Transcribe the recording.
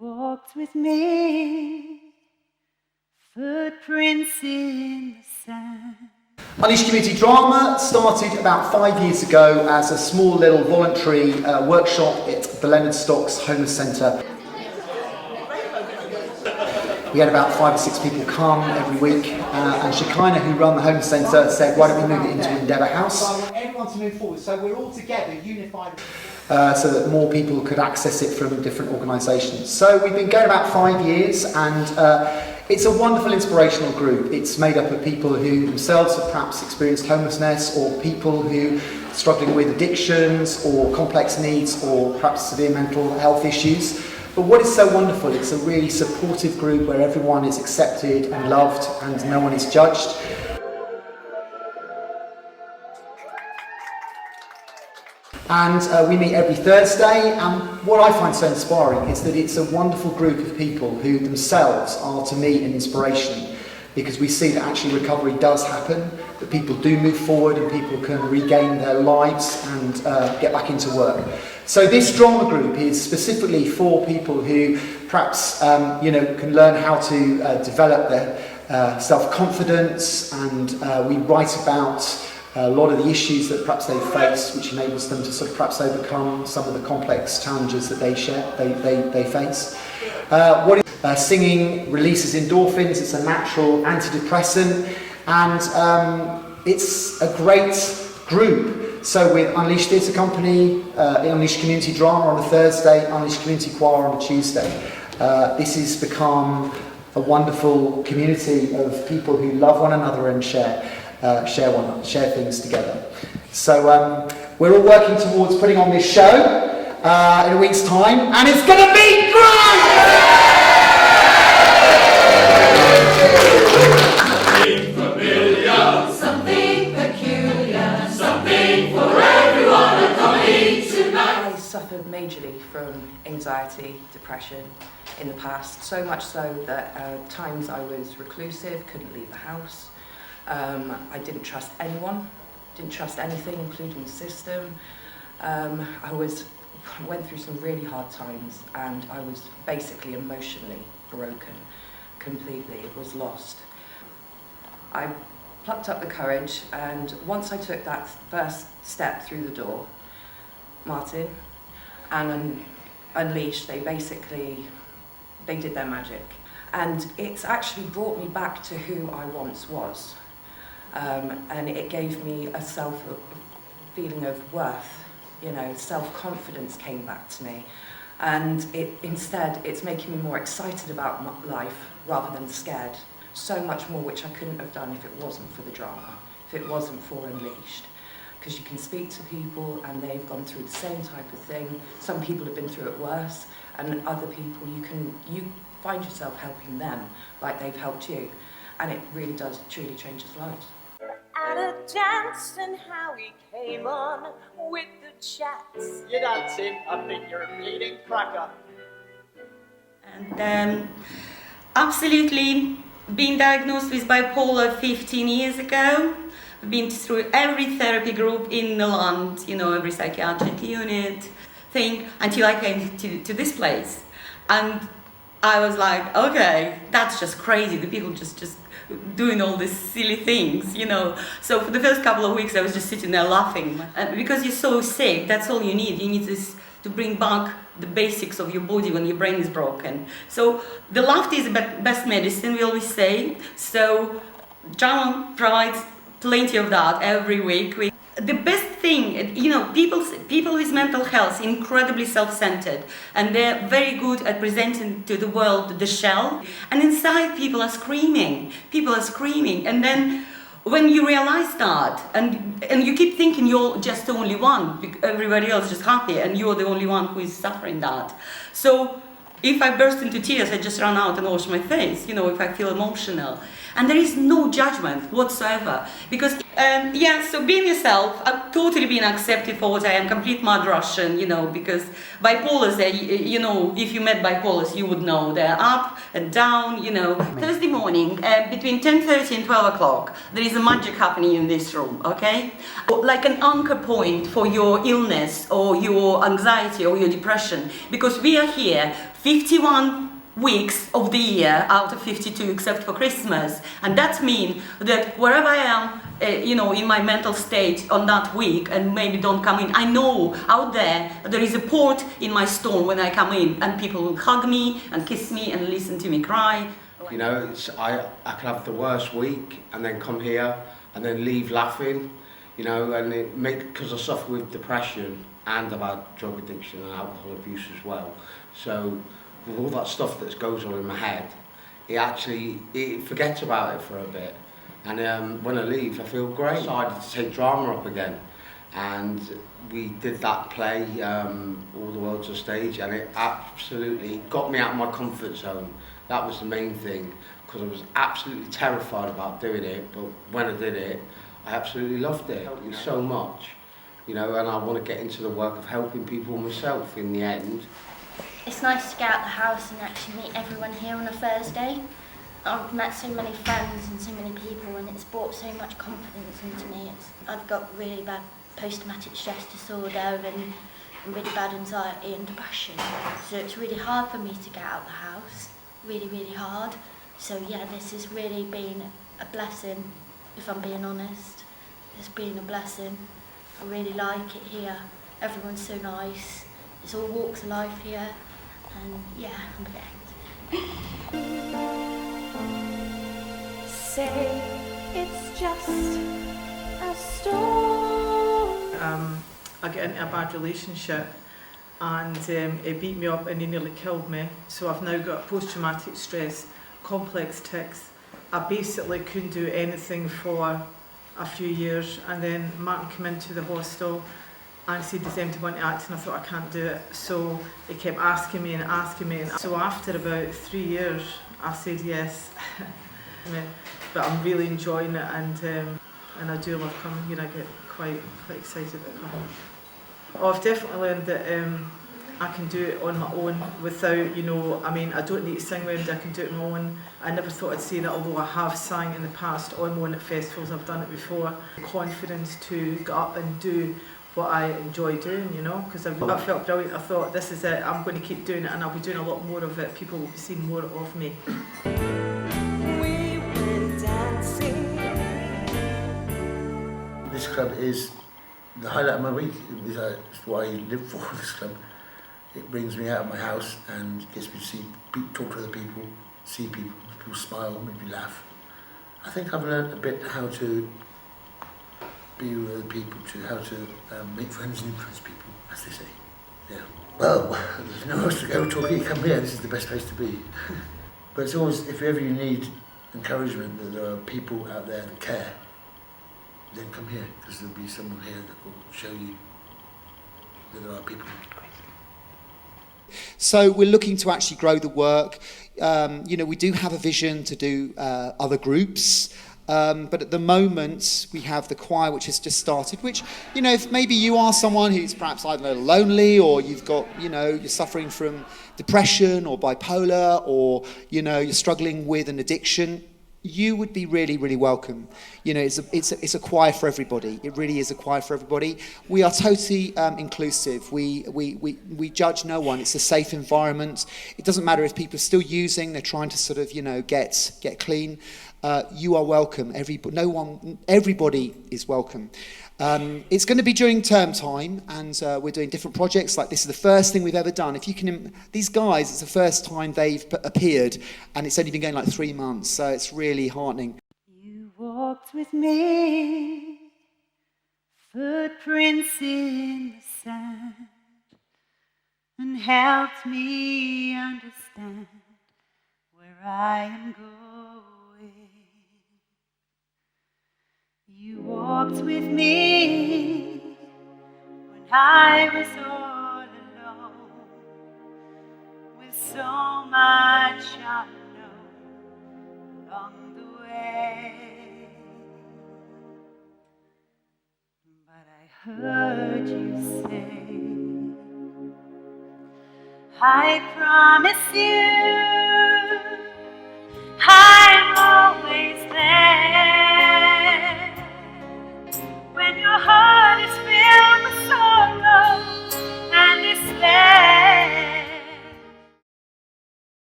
walked with me, footprints in the sand. Unleashed Community Drama started about 5 years ago as a small little voluntary workshop at the Leonard Stocks Homeless Centre. We had about 5 or 6 people come every week, and Shekinah, who run the Homeless Centre, said, why don't we move it into Endeavour House? I want everyone to move forward, so we're all together, unified. So that more people could access it from different organisations. So we've been going about 5 years, and it's a wonderful inspirational group. It's made up of people who themselves have perhaps experienced homelessness, or people who are struggling with addictions or complex needs or perhaps severe mental health issues. But what is so wonderful, it's a really supportive group where everyone is accepted and loved and no one is judged. And we meet every Thursday, and what I find so inspiring is that it's a wonderful group of people who themselves are to me an inspiration, because we see that actually recovery does happen, that people do move forward and people can regain their lives and get back into work. So this drama group is specifically for people who perhaps can learn how to develop their self-confidence, and we write about a lot of the issues that perhaps they face, which enables them to sort of perhaps overcome some of the complex challenges that they face. Singing releases endorphins, it's a natural antidepressant, and it's a great group. So with Unleashed Theatre Company, Unleashed Community Drama on a Thursday, Unleashed Community Choir on a Tuesday, this has become a wonderful community of people who love one another and share things together. So we're all working towards putting on this show in a week's time, and it's going to be great! Something familiar, something peculiar, something for everyone to come in tonight. I suffered majorly from anxiety, depression in the past, so much so that at times I was reclusive, couldn't leave the house. I didn't trust anyone, didn't trust anything, including the system. I went through some really hard times, and I was basically emotionally broken, completely, was lost. I plucked up the courage, and once I took that first step through the door, Martin and Unleashed, they did their magic. And it's actually brought me back to who I once was. And it gave me a feeling of worth, self-confidence came back to me. And it's making me more excited about life rather than scared. So much more, which I couldn't have done if it wasn't for the drama, if it wasn't for Unleashed. Because you can speak to people and they've gone through the same type of thing. Some people have been through it worse, and other people you find yourself helping them like they've helped you. And it really does truly change lives. At a dance, and how he came on with the chats. You're dancing, I think you're a bleeding cracker. And absolutely being diagnosed with bipolar 15 years ago. I've been through every therapy group in the land, every psychiatric unit thing, until I came to this place. And I was like, okay, that's just crazy. The people just doing all these silly things, So for the first couple of weeks, I was just sitting there laughing. Because you're so sick, that's all you need. You need to bring back the basics of your body when your brain is broken. So the laughter is the best medicine, we always say. So drama provides plenty of that every week. The best thing, people with mental health are incredibly self-centered, and they're very good at presenting to the world the shell. And inside, people are screaming. And then when you realize that, and you keep thinking you're just the only one, everybody else is just happy, and you're the only one who is suffering that. So if I burst into tears, I just run out and wash my face, if I feel emotional. And there is no judgment whatsoever, because Yeah, so being yourself, I've totally been accepted for what I am, complete mad Russian, you know, because bipolars, you know, if you met bipolars, you would know they're up and down, you know. Thursday morning, between 10:30 and 12 o'clock, there is a magic happening in this room, okay? Like an anchor point for your illness or your anxiety or your depression, because we are here 51 weeks of the year out of 52 except for Christmas, and that means that wherever I am, you know, in my mental state on that week and maybe don't come in, I know out there is a port in my storm when I come in, and people will hug me and kiss me and listen to me cry. You know, I can have the worst week and then come here and then leave laughing, you know, and because I suffer with depression and I've had drug addiction and alcohol abuse as well. So with all that stuff that goes on in my head, it forgets about it for a bit. And when I leave, I feel great. I decided to take drama up again, and we did that play, All the World's a Stage, and it absolutely got me out of my comfort zone. That was the main thing, because I was absolutely terrified about doing it, but when I did it, I absolutely loved it. It helped me so much, you know, and I want to get into the work of helping people myself in the end. It's nice to get out the house and actually meet everyone here on a Thursday. I've met so many friends and so many people, and it's brought so much confidence into me. I've got really bad post-traumatic stress disorder and really bad anxiety and depression. So it's really hard for me to get out of the house, really, really hard. So yeah, this has really been a blessing, if I'm being honest. It's been a blessing. I really like it here. Everyone's so nice. There's all walks of life here, and yeah, I'm blessed. Say it's just a story. I got into a bad relationship, and it beat me up and it nearly killed me. So I've now got post-traumatic stress, complex tics. I basically couldn't do anything for a few years, and then Martin came into the hostel and said, does anybody want to act? And I thought, I can't do it. So he kept asking me and asking me. And so after about 3 years, I said yes. But I'm really enjoying it, and I do love coming here. I get quite excited about coming. Oh, I've definitely learned that I can do it on my own without, you know, I mean, I don't need to sing around, I can do it on my own. I never thought I'd say that, although I have sang in the past on my own at festivals, I've done it before. Confidence to get up and do what I enjoy doing, you know, because I felt brilliant. I thought, this is it, I'm going to keep doing it, and I'll be doing a lot more of it. People will be seeing more of me. This club is the highlight of my week. It's what I live for, this club. It brings me out of my house and gets me to see, talk to other people, see people, people smile, make me laugh. I think I've learned a bit how to be with other people, how to make friends and influence people, as they say. Yeah. Well, there's nowhere else to go. Torquay, come here. This is the best place to be. But it's always, if ever you need encouragement, that there are people out there that care, then come here, because there'll be someone here that will show you that there are people. So we're looking to actually grow the work. You know, we do have a vision to do other groups. But at the moment, we have the choir, which has just started, which, you know, if maybe you are someone who's perhaps, I don't know, lonely, or you've got, you know, you're suffering from depression or bipolar, or, you know, you're struggling with an addiction, you would be really, really welcome. You know, it's a choir for everybody. It really is a choir for everybody. We are totally inclusive. We judge no one. It's a safe environment. It doesn't matter if people are still using, they're trying to sort of, you know, get clean. You are welcome. Everybody is welcome. It's going to be during term time, and we're doing different projects. Like, this is the first thing we've ever done. If you can, these guys, it's the first time they've appeared, and it's only been going like 3 months, so it's really heartening. You walked with me, footprints in the sand, and helped me understand where I am going. You walked with me when I was all alone, with so much unknown along the way. heard you say, I promise you